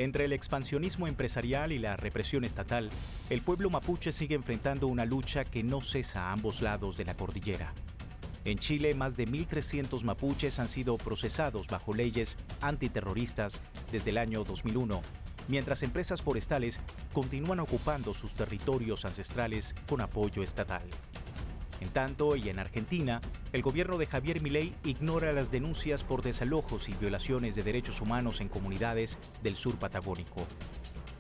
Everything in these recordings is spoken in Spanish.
Entre el expansionismo empresarial y la represión estatal, el pueblo mapuche sigue enfrentando una lucha que no cesa a ambos lados de la cordillera. En Chile, más de 1.300 mapuches han sido procesados bajo leyes antiterroristas desde el año 2001, mientras empresas forestales continúan ocupando sus territorios ancestrales con apoyo estatal. En tanto, y en Argentina, el gobierno de Javier Milei ignora las denuncias por desalojos y violaciones de derechos humanos en comunidades del sur patagónico.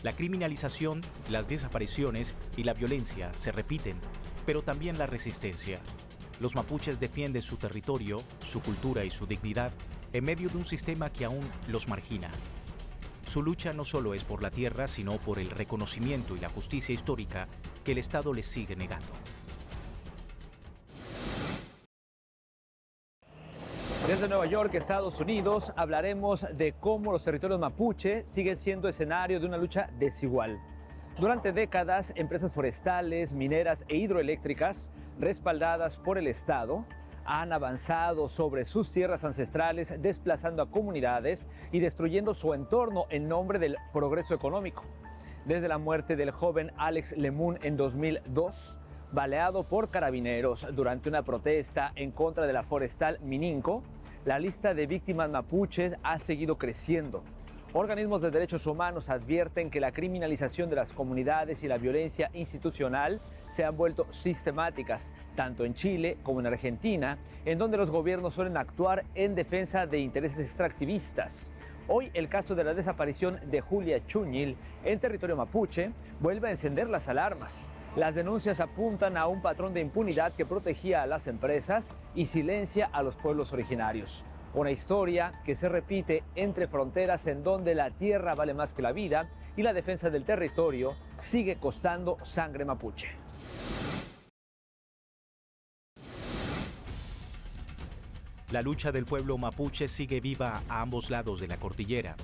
La criminalización, las desapariciones y la violencia se repiten, pero también la resistencia. Los mapuches defienden su territorio, su cultura y su dignidad en medio de un sistema que aún los margina. Su lucha no solo es por la tierra, sino por el reconocimiento y la justicia histórica que el Estado les sigue negando. Desde Nueva York, Estados Unidos, hablaremos de cómo los territorios mapuche siguen siendo escenario de una lucha desigual. Durante décadas, empresas forestales, mineras e hidroeléctricas, respaldadas por el Estado, han avanzado sobre sus tierras ancestrales, desplazando a comunidades y destruyendo su entorno en nombre del progreso económico. Desde la muerte del joven Alex Lemun en 2002, baleado por carabineros durante una protesta en contra de la forestal Mininco, la lista de víctimas mapuches ha seguido creciendo. Organismos de derechos humanos advierten que la criminalización de las comunidades y la violencia institucional se han vuelto sistemáticas, tanto en Chile como en Argentina, en donde los gobiernos suelen actuar en defensa de intereses extractivistas. Hoy el caso de la desaparición de Julia Chuñil en territorio mapuche vuelve a encender las alarmas. Las denuncias apuntan a un patrón de impunidad que protegía a las empresas y silencia a los pueblos originarios. Una historia que se repite entre fronteras en donde la tierra vale más que la vida y la defensa del territorio sigue costando sangre mapuche. La lucha del pueblo mapuche sigue viva a ambos lados de la cordillera.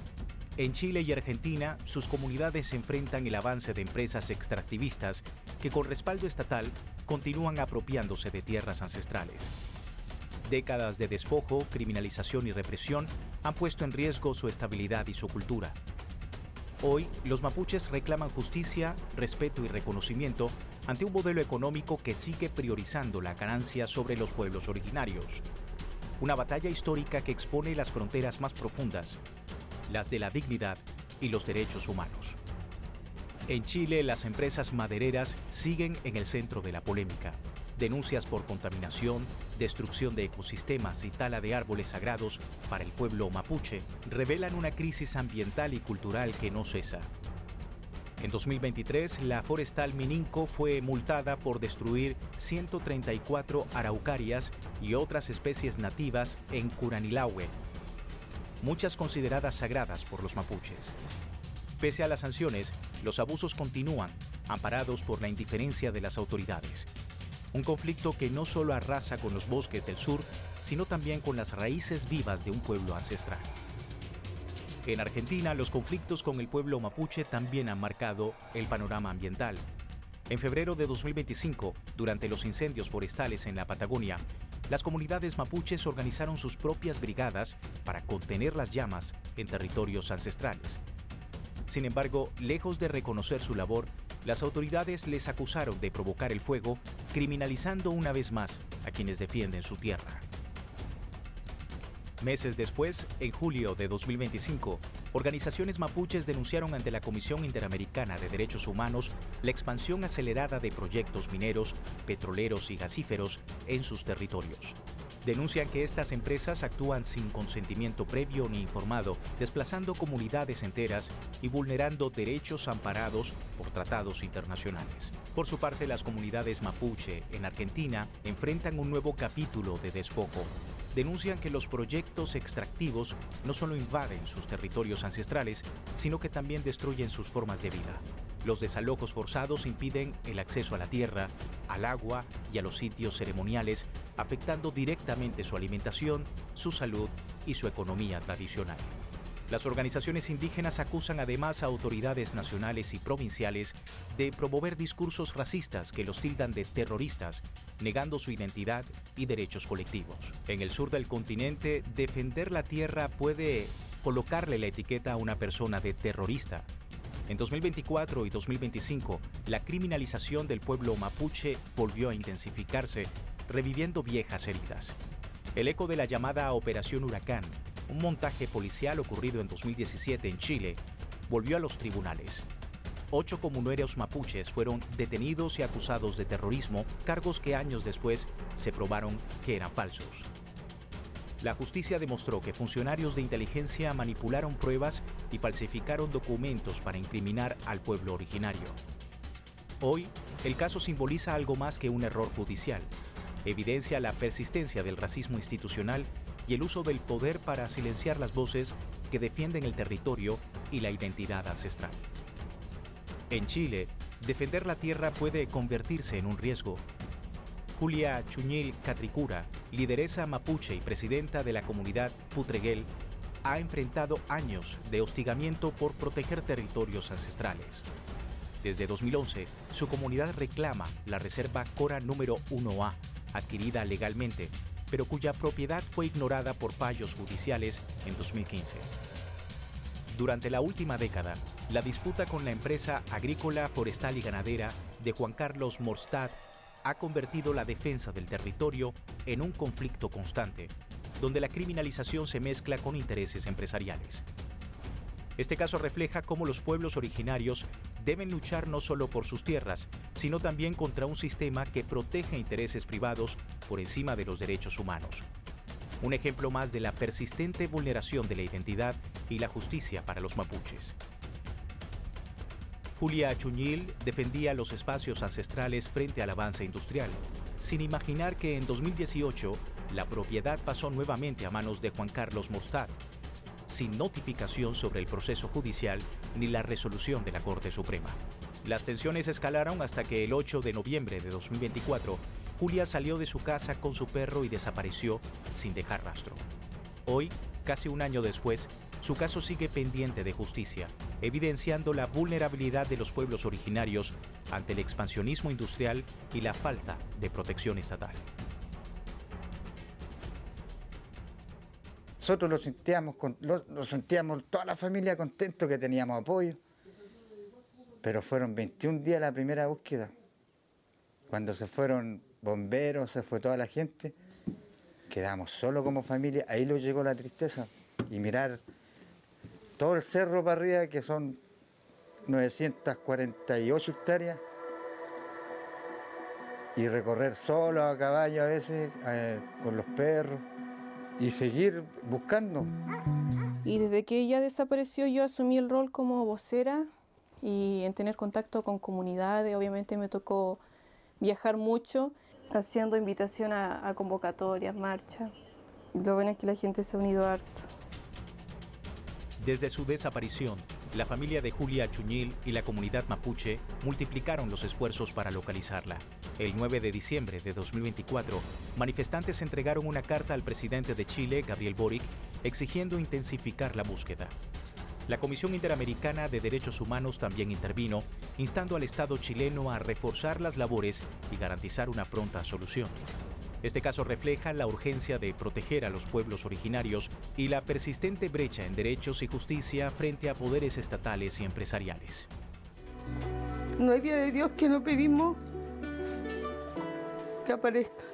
En Chile y Argentina, sus comunidades enfrentan el avance de empresas extractivistas que con respaldo estatal continúan apropiándose de tierras ancestrales. Décadas de despojo, criminalización y represión han puesto en riesgo su estabilidad y su cultura. Hoy, los mapuches reclaman justicia, respeto y reconocimiento ante un modelo económico que sigue priorizando la ganancia sobre los pueblos originarios. Una batalla histórica que expone las fronteras más profundas, las de la dignidad y los derechos humanos. En Chile, las empresas madereras siguen en el centro de la polémica. Denuncias por contaminación, destrucción de ecosistemas y tala de árboles sagrados para el pueblo mapuche revelan una crisis ambiental y cultural que no cesa. En 2023, la forestal Mininco fue multada por destruir 134 araucarias y otras especies nativas en Curanilahue, muchas consideradas sagradas por los mapuches. Pese a las sanciones, los abusos continúan, amparados por la indiferencia de las autoridades. Un conflicto que no solo arrasa con los bosques del sur, sino también con las raíces vivas de un pueblo ancestral. En Argentina, los conflictos con el pueblo mapuche también han marcado el panorama ambiental. En febrero de 2025, durante los incendios forestales en la Patagonia, las comunidades mapuches organizaron sus propias brigadas para contener las llamas en territorios ancestrales. Sin embargo, lejos de reconocer su labor, las autoridades les acusaron de provocar el fuego, criminalizando una vez más a quienes defienden su tierra. Meses después, en julio de 2025, organizaciones mapuches denunciaron ante la Comisión Interamericana de Derechos Humanos la expansión acelerada de proyectos mineros, petroleros y gasíferos en sus territorios. Denuncian que estas empresas actúan sin consentimiento previo ni informado, desplazando comunidades enteras y vulnerando derechos amparados por tratados internacionales. Por su parte, las comunidades mapuche en Argentina enfrentan un nuevo capítulo de despojo. Denuncian que los proyectos extractivos no solo invaden sus territorios ancestrales, sino que también destruyen sus formas de vida. Los desalojos forzados impiden el acceso a la tierra, al agua y a los sitios ceremoniales, afectando directamente su alimentación, su salud y su economía tradicional. Las organizaciones indígenas acusan además a autoridades nacionales y provinciales de promover discursos racistas que los tildan de terroristas, negando su identidad y derechos colectivos. En el sur del continente, defender la tierra puede colocarle la etiqueta a una persona de terrorista. En 2024 y 2025, la criminalización del pueblo mapuche volvió a intensificarse, reviviendo viejas heridas. El eco de la llamada Operación Huracán, un montaje policial ocurrido en 2017 en Chile, volvió a los tribunales. 8 comuneros mapuches fueron detenidos y acusados de terrorismo, cargos que años después se probaron que eran falsos. La justicia demostró que funcionarios de inteligencia manipularon pruebas y falsificaron documentos para incriminar al pueblo originario. Hoy, el caso simboliza algo más que un error judicial. Evidencia la persistencia del racismo institucional y el uso del poder para silenciar las voces que defienden el territorio y la identidad ancestral. En Chile, defender la tierra puede convertirse en un riesgo. Julia Chuñil Catricura, lideresa mapuche y presidenta de la comunidad Putreguel, ha enfrentado años de hostigamiento por proteger territorios ancestrales. Desde 2011, su comunidad reclama la reserva Cora número 1A, adquirida legalmente, pero cuya propiedad fue ignorada por fallos judiciales en 2015. Durante la última década, la disputa con la empresa agrícola, forestal y ganadera de Juan Carlos Morstad ha convertido la defensa del territorio en un conflicto constante, donde la criminalización se mezcla con intereses empresariales. Este caso refleja cómo los pueblos originarios deben luchar no solo por sus tierras, sino también contra un sistema que protege intereses privados por encima de los derechos humanos. Un ejemplo más de la persistente vulneración de la identidad y la justicia para los mapuches. Julia Chuñil defendía los espacios ancestrales frente al avance industrial, sin imaginar que en 2018 la propiedad pasó nuevamente a manos de Juan Carlos Morstad, sin notificación sobre el proceso judicial ni la resolución de la Corte Suprema. Las tensiones escalaron hasta que el 8 de noviembre de 2024, Julia salió de su casa con su perro y desapareció sin dejar rastro. Hoy, casi un año después, su caso sigue pendiente de justicia, evidenciando la vulnerabilidad de los pueblos originarios ante el expansionismo industrial y la falta de protección estatal. Nosotros lo sentíamos toda la familia contento que teníamos apoyo, pero fueron 21 días la primera búsqueda. Cuando se fueron bomberos, se fue toda la gente, quedamos solo como familia, ahí nos llegó la tristeza. Y mirar todo el cerro para arriba, que son 948 hectáreas, y recorrer solo a caballo a veces, con los perros, y seguir buscando. Y desde que ella desapareció yo asumí el rol como vocera y en tener contacto con comunidades. Obviamente me tocó viajar mucho, haciendo invitación a convocatorias, marchas. Lo bueno es que la gente se ha unido harto. Desde su desaparición, la familia de Julia Chuñil y la comunidad mapuche multiplicaron los esfuerzos para localizarla. El 9 de diciembre de 2024, manifestantes entregaron una carta al presidente de Chile, Gabriel Boric, exigiendo intensificar la búsqueda. La Comisión Interamericana de Derechos Humanos también intervino, instando al Estado chileno a reforzar las labores y garantizar una pronta solución. Este caso refleja la urgencia de proteger a los pueblos originarios y la persistente brecha en derechos y justicia frente a poderes estatales y empresariales. No hay día de Dios que no pedimos que aparezca,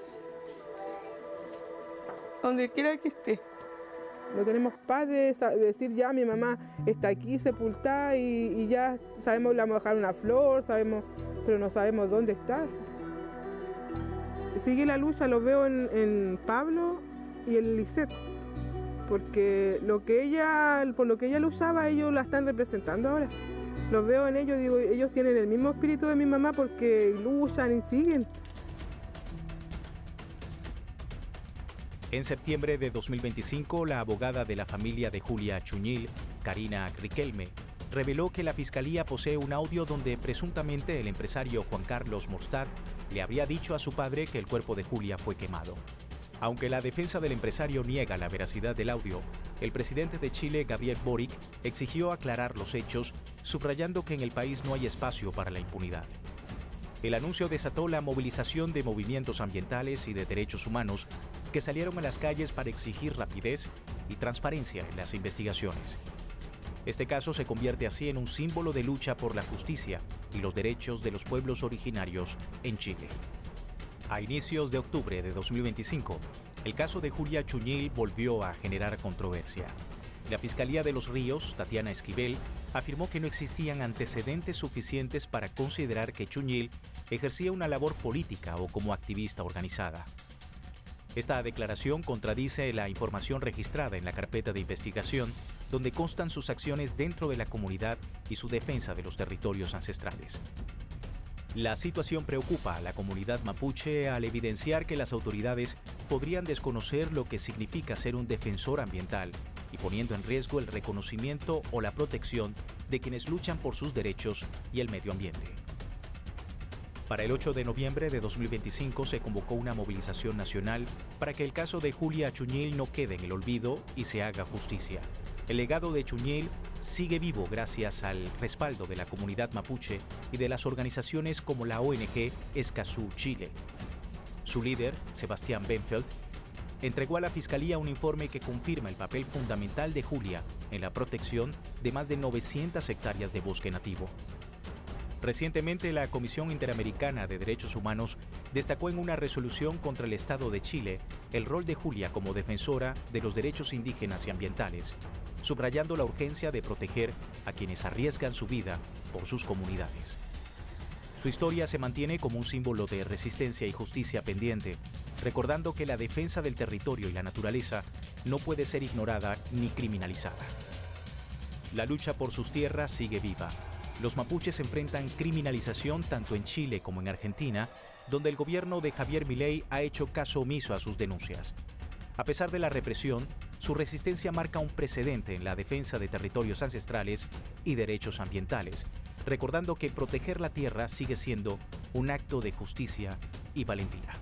donde quiera que esté. No tenemos paz de decir ya mi mamá está aquí sepultada y ya sabemos le vamos a dejar una flor, sabemos, pero no sabemos dónde está. Sigue la lucha, lo veo en Pablo y en Lisette, porque por lo que ella luchaba, ellos la están representando ahora. Los veo en ellos, digo, ellos tienen el mismo espíritu de mi mamá porque luchan y siguen. En septiembre de 2025, la abogada de la familia de Julia Chuñil, Karina Riquelme, reveló que la Fiscalía posee un audio donde presuntamente el empresario Juan Carlos Morstad le habría dicho a su padre que el cuerpo de Julia fue quemado. Aunque la defensa del empresario niega la veracidad del audio, el presidente de Chile, Gabriel Boric, exigió aclarar los hechos, subrayando que en el país no hay espacio para la impunidad. El anuncio desató la movilización de movimientos ambientales y de derechos humanos, que salieron a las calles para exigir rapidez y transparencia en las investigaciones. Este caso se convierte así en un símbolo de lucha por la justicia y los derechos de los pueblos originarios en Chile. A inicios de octubre de 2025, el caso de Julia Chuñil volvió a generar controversia. La Fiscalía de Los Ríos, Tatiana Esquivel, afirmó que no existían antecedentes suficientes para considerar que Chuñil ejercía una labor política o como activista organizada. Esta declaración contradice la información registrada en la carpeta de investigación, donde constan sus acciones dentro de la comunidad y su defensa de los territorios ancestrales. La situación preocupa a la comunidad mapuche al evidenciar que las autoridades podrían desconocer lo que significa ser un defensor ambiental y poniendo en riesgo el reconocimiento o la protección de quienes luchan por sus derechos y el medio ambiente. Para el 8 de noviembre de 2025 se convocó una movilización nacional para que el caso de Julia Chuñil no quede en el olvido y se haga justicia. El legado de Chuñil sigue vivo gracias al respaldo de la comunidad mapuche y de las organizaciones como la ONG Escazú Chile. Su líder, Sebastián Benfeld, entregó a la Fiscalía un informe que confirma el papel fundamental de Julia en la protección de más de 900 hectáreas de bosque nativo. Recientemente, la Comisión Interamericana de Derechos Humanos destacó en una resolución contra el Estado de Chile el rol de Julia como defensora de los derechos indígenas y ambientales, subrayando la urgencia de proteger a quienes arriesgan su vida por sus comunidades. Su historia se mantiene como un símbolo de resistencia y justicia pendiente, recordando que la defensa del territorio y la naturaleza no puede ser ignorada ni criminalizada. La lucha por sus tierras sigue viva. Los mapuches enfrentan criminalización tanto en Chile como en Argentina, donde el gobierno de Javier Milei ha hecho caso omiso a sus denuncias. A pesar de la represión, su resistencia marca un precedente en la defensa de territorios ancestrales y derechos ambientales, recordando que proteger la tierra sigue siendo un acto de justicia y valentía.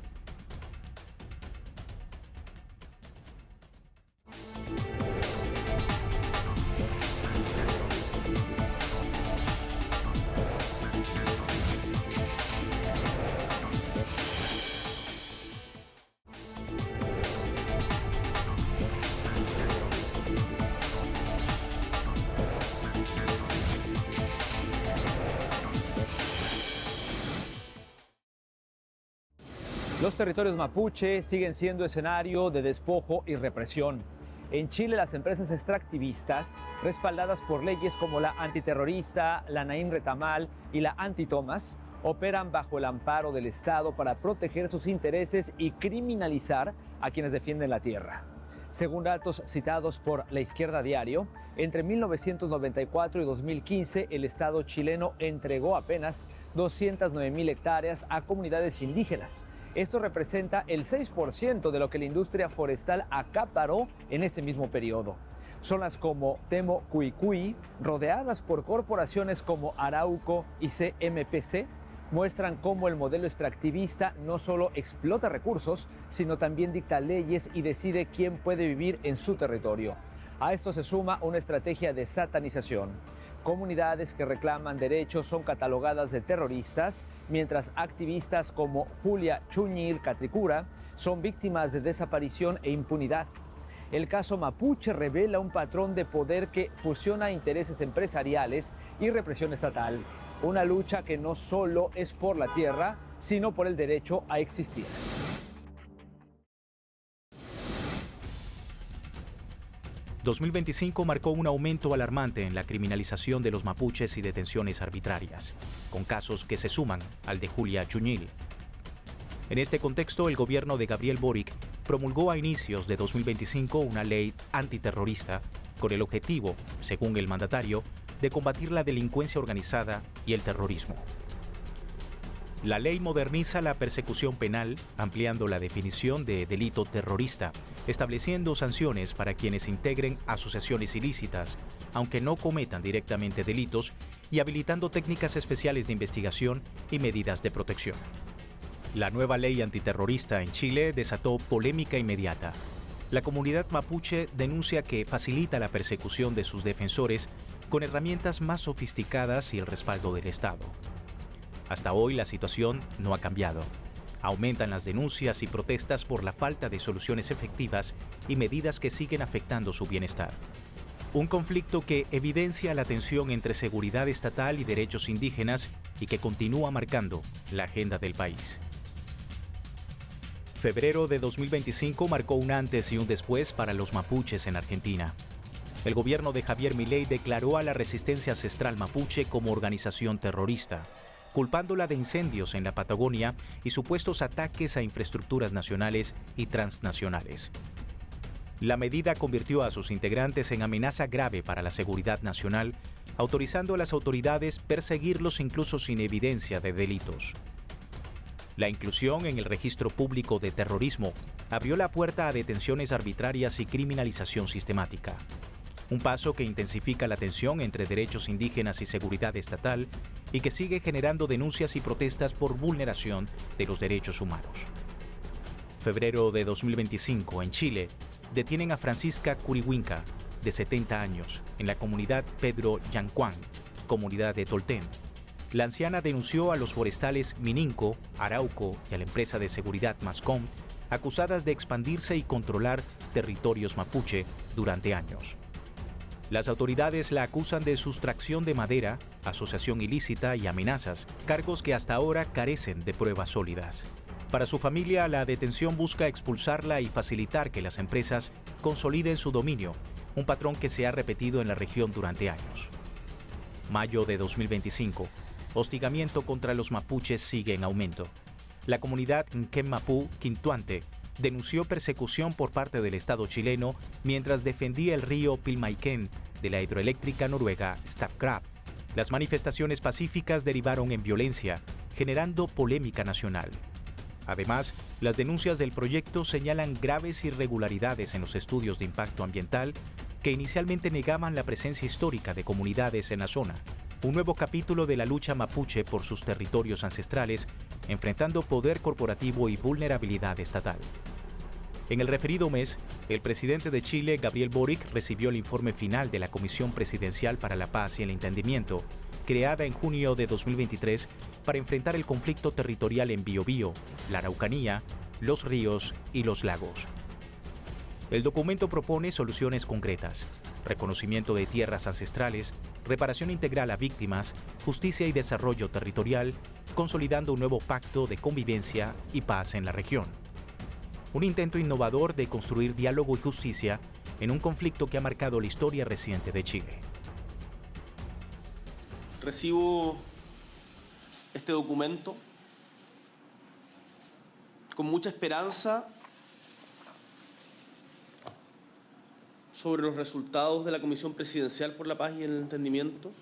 Los territorios mapuche siguen siendo escenario de despojo y represión. En Chile, las empresas extractivistas, respaldadas por leyes como la antiterrorista, la Naim Retamal y la Anti-Thomas, operan bajo el amparo del Estado para proteger sus intereses y criminalizar a quienes defienden la tierra. Según datos citados por La Izquierda Diario, entre 1994 y 2015 el Estado chileno entregó apenas 209.000 hectáreas a comunidades indígenas. Esto representa el 6% de lo que la industria forestal acaparó en este mismo periodo. Zonas como Temo Cuicuy, rodeadas por corporaciones como Arauco y CMPC, muestran cómo el modelo extractivista no solo explota recursos, sino también dicta leyes y decide quién puede vivir en su territorio. A esto se suma una estrategia de satanización. Comunidades que reclaman derechos son catalogadas de terroristas, mientras activistas como Julia Chuñil Catricura son víctimas de desaparición e impunidad. El caso mapuche revela un patrón de poder que fusiona intereses empresariales y represión estatal. Una lucha que no solo es por la tierra, sino por el derecho a existir. ...2025 marcó un aumento alarmante en la criminalización de los mapuches y detenciones arbitrarias, con casos que se suman al de Julia Chuñil. En este contexto, el gobierno de Gabriel Boric promulgó a inicios de 2025 una ley antiterrorista con el objetivo, según el mandatario, de combatir la delincuencia organizada y el terrorismo. La ley moderniza la persecución penal, ampliando la definición de delito terrorista, estableciendo sanciones para quienes integren asociaciones ilícitas, aunque no cometan directamente delitos, y habilitando técnicas especiales de investigación y medidas de protección. La nueva ley antiterrorista en Chile desató polémica inmediata. La comunidad mapuche denuncia que facilita la persecución de sus defensores con herramientas más sofisticadas y el respaldo del Estado. Hasta hoy la situación no ha cambiado. Aumentan las denuncias y protestas por la falta de soluciones efectivas y medidas que siguen afectando su bienestar. Un conflicto que evidencia la tensión entre seguridad estatal y derechos indígenas y que continúa marcando la agenda del país. Febrero de 2025 marcó un antes y un después para los mapuches en Argentina. El gobierno de Javier Milei declaró a la resistencia ancestral mapuche como organización terrorista, culpándola de incendios en la Patagonia y supuestos ataques a infraestructuras nacionales y transnacionales. La medida convirtió a sus integrantes en amenaza grave para la seguridad nacional, autorizando a las autoridades perseguirlos incluso sin evidencia de delitos. La inclusión en el registro público de terrorismo abrió la puerta a detenciones arbitrarias y criminalización sistemática. Un paso que intensifica la tensión entre derechos indígenas y seguridad estatal y que sigue generando denuncias y protestas por vulneración de los derechos humanos. Febrero de 2025, en Chile, detienen a Francisca Curihuinca, de 70 años, en la comunidad Pedro Yancuán, comunidad de Tolten. La anciana denunció a los forestales Mininco, Arauco y a la empresa de seguridad Mascom, acusadas de expandirse y controlar territorios mapuche durante años. Las autoridades la acusan de sustracción de madera, asociación ilícita y amenazas, cargos que hasta ahora carecen de pruebas sólidas. Para su familia, la detención busca expulsarla y facilitar que las empresas consoliden su dominio, un patrón que se ha repetido en la región durante años. Mayo de 2025. Hostigamiento contra los mapuches sigue en aumento. La comunidad Nquem-Mapú Quintuante denunció persecución por parte del Estado chileno mientras defendía el río Pilmaiquén de la hidroeléctrica noruega Statkraft. Las manifestaciones pacíficas derivaron en violencia, generando polémica nacional. Además, las denuncias del proyecto señalan graves irregularidades en los estudios de impacto ambiental que inicialmente negaban la presencia histórica de comunidades en la zona. Un nuevo capítulo de la lucha mapuche por sus territorios ancestrales, enfrentando poder corporativo y vulnerabilidad estatal. En el referido mes, el presidente de Chile, Gabriel Boric, recibió el informe final de la Comisión Presidencial para la Paz y el Entendimiento, creada en junio de 2023 para enfrentar el conflicto territorial en Biobío, la Araucanía, los ríos y los lagos. El documento propone soluciones concretas: reconocimiento de tierras ancestrales, reparación integral a víctimas, justicia y desarrollo territorial, consolidando un nuevo pacto de convivencia y paz en la región. Un intento innovador de construir diálogo y justicia en un conflicto que ha marcado la historia reciente de Chile. Recibo este documento con mucha esperanza sobre los resultados de la Comisión Presidencial por la Paz y el Entendimiento,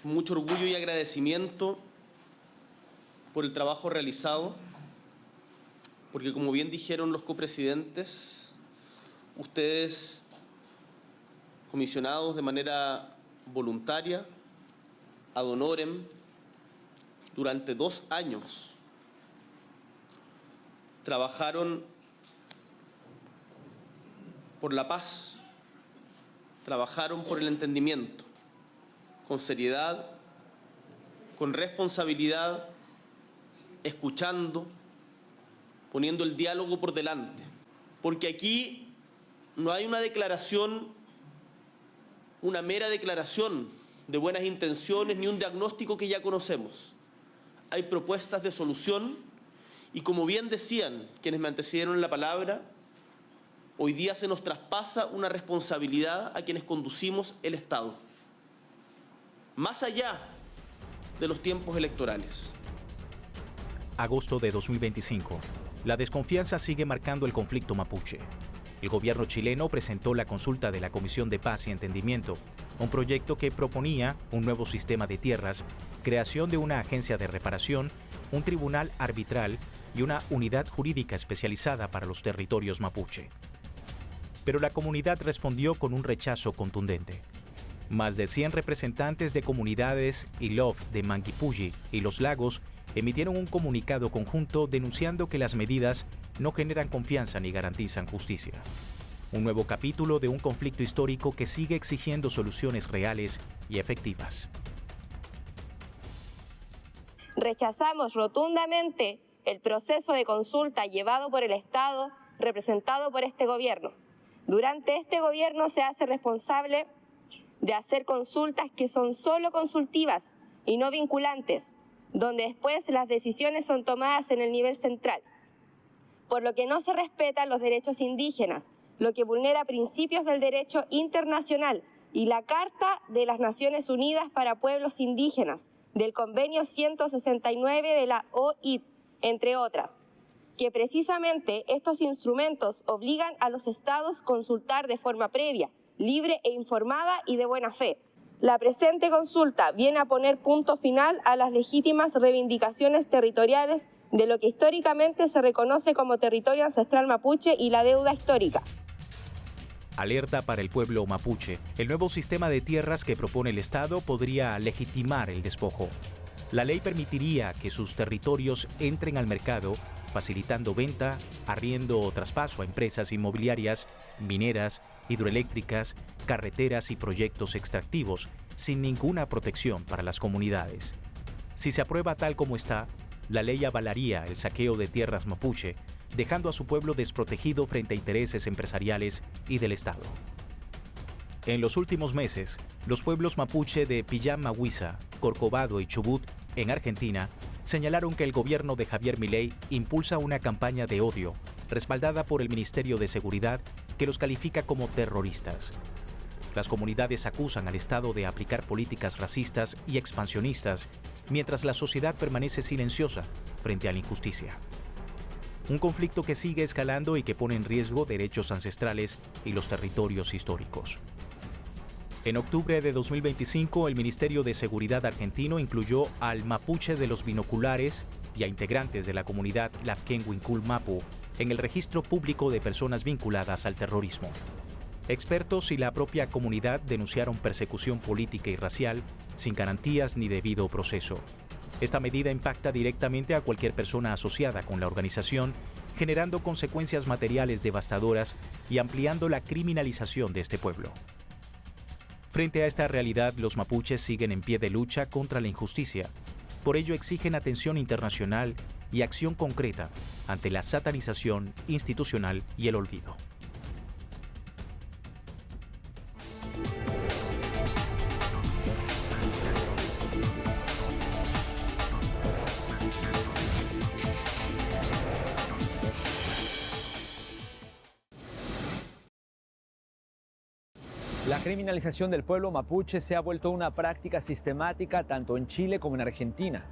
con mucho orgullo y agradecimiento por el trabajo realizado, porque como bien dijeron los copresidentes, ustedes, comisionados de manera voluntaria, ad honorem, durante 2 años, trabajaron por la paz, trabajaron por el entendimiento, con seriedad, con responsabilidad, escuchando, poniendo el diálogo por delante. Porque aquí no hay una declaración, una mera declaración de buenas intenciones ni un diagnóstico que ya conocemos. Hay propuestas de solución y, como bien decían quienes me antecedieron en la palabra, hoy día se nos traspasa una responsabilidad a quienes conducimos el Estado, más allá de los tiempos electorales. Agosto de 2025. La desconfianza sigue marcando el conflicto mapuche. El gobierno chileno presentó la consulta de la Comisión de Paz y Entendimiento, un proyecto que proponía un nuevo sistema de tierras, creación de una agencia de reparación, un tribunal arbitral y una unidad jurídica especializada para los territorios mapuche. Pero la comunidad respondió con un rechazo contundente. Más de 100 representantes de comunidades ILOF de Manguipulli y Los Lagos emitieron un comunicado conjunto denunciando que las medidas no generan confianza ni garantizan justicia. Un nuevo capítulo de un conflicto histórico que sigue exigiendo soluciones reales y efectivas. Rechazamos rotundamente el proceso de consulta llevado por el Estado, representado por este gobierno. Durante este gobierno se hace responsable de hacer consultas que son solo consultivas y no vinculantes, donde después las decisiones son tomadas en el nivel central, por lo que no se respetan los derechos indígenas, lo que vulnera principios del derecho internacional y la Carta de las Naciones Unidas para Pueblos Indígenas, del Convenio 169 de la OIT, entre otras, que precisamente estos instrumentos obligan a los estados a consultar de forma previa, libre e informada y de buena fe. La presente consulta viene a poner punto final a las legítimas reivindicaciones territoriales de lo que históricamente se reconoce como territorio ancestral mapuche y la deuda histórica. Alerta para el pueblo mapuche. El nuevo sistema de tierras que propone el Estado podría legitimar el despojo. La ley permitiría que sus territorios entren al mercado, facilitando venta, arriendo o traspaso a empresas inmobiliarias, mineras, hidroeléctricas, carreteras y proyectos extractivos, sin ninguna protección para las comunidades. Si se aprueba tal como está, la ley avalaría el saqueo de tierras mapuche, dejando a su pueblo desprotegido frente a intereses empresariales y del Estado. En los últimos meses, los pueblos mapuche de Pillam-Mahuiza, Corcovado y Chubut, en Argentina, señalaron que el gobierno de Javier Milei impulsa una campaña de odio, respaldada por el Ministerio de Seguridad, que los califica como terroristas. Las comunidades acusan al Estado de aplicar políticas racistas y expansionistas, mientras la sociedad permanece silenciosa frente a la injusticia. Un conflicto que sigue escalando y que pone en riesgo derechos ancestrales y los territorios históricos. En octubre de 2025, el Ministerio de Seguridad argentino incluyó al mapuche de los binoculares y a integrantes de la comunidad Lafkenwinkul Mapu en el registro público de personas vinculadas al terrorismo. Expertos y la propia comunidad denunciaron persecución política y racial sin garantías ni debido proceso. Esta medida impacta directamente a cualquier persona asociada con la organización, generando consecuencias materiales devastadoras y ampliando la criminalización de este pueblo. Frente a esta realidad, los mapuches siguen en pie de lucha contra la injusticia. Por ello exigen atención internacional y acción concreta ante la satanización institucional y el olvido. La criminalización del pueblo mapuche se ha vuelto una práctica sistemática tanto en Chile como en Argentina.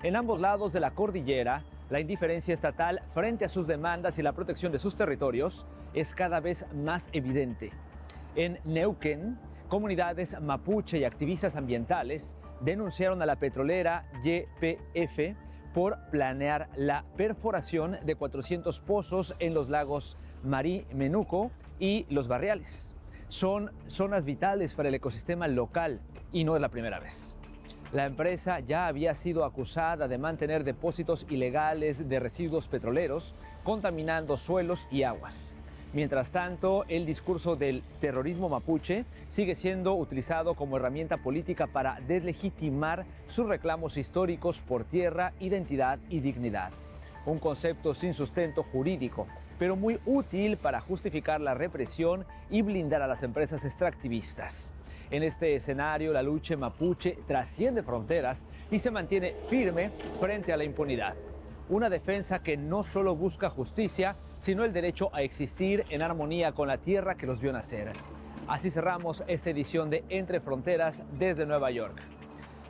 En ambos lados de la cordillera, la indiferencia estatal frente a sus demandas y la protección de sus territorios es cada vez más evidente. En Neuquén, comunidades mapuche y activistas ambientales denunciaron a la petrolera YPF por planear la perforación de 400 pozos en los lagos Marí Menuco y Los Barriales. Son zonas vitales para el ecosistema local y no es la primera vez. La empresa ya había sido acusada de mantener depósitos ilegales de residuos petroleros, contaminando suelos y aguas. Mientras tanto, el discurso del terrorismo mapuche sigue siendo utilizado como herramienta política para deslegitimar sus reclamos históricos por tierra, identidad y dignidad. Un concepto sin sustento jurídico, pero muy útil para justificar la represión y blindar a las empresas extractivistas. En este escenario, la lucha mapuche trasciende fronteras y se mantiene firme frente a la impunidad. Una defensa que no solo busca justicia, sino el derecho a existir en armonía con la tierra que los vio nacer. Así cerramos esta edición de Entre Fronteras desde Nueva York.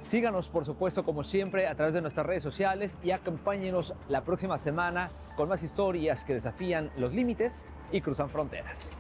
Síganos, por supuesto, como siempre, a través de nuestras redes sociales y acompáñenos la próxima semana con más historias que desafían los límites y cruzan fronteras.